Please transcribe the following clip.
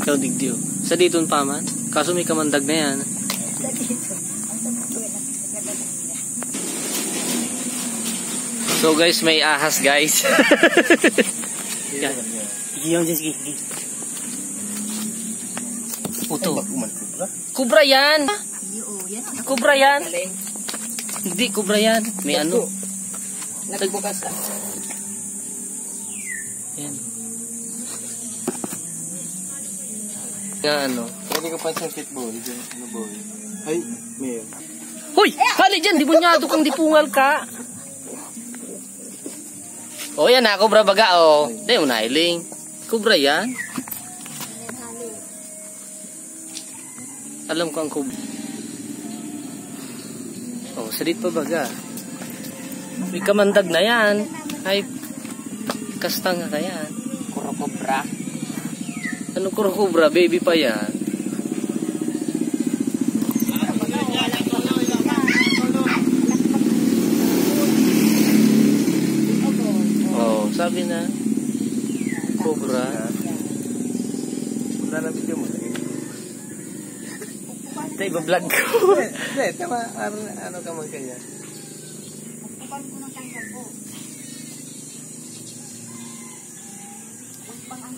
Ikaw digdiyo. Sa dito pa man. Kaso may kamandag na yan. Sa dito. Ang sa buwan at nagdadalang niya. So guys, may ahas guys. Yan. Giyaw dyan, sige. Puto. Kubra? Kubra yan. Yan. Kubra yan. Hindi, kubra yan. May ano. Nagbukas ka. Yan. Nga ano. Pwede ka pa siyang pitbull. Ano boy? Ay, may. Hoy! Hali dyan! Di mo nyado kang dipungal ka. O yan na, kubra baga o. Di mo nailing. Kubra yan. Alam ko ang kubra. O, salit pa baga. May kamandag na yan. Ay, kastang nga yan. Kurokobra. Ano kurokobra? Baby pa yan. Oh, sabi na. Cobra. Wala na video mo. Ito, iba-vlog ko. Hindi, tama. Ano ka man kaya? Pagpapal ko ng tanggal ko. Pang ang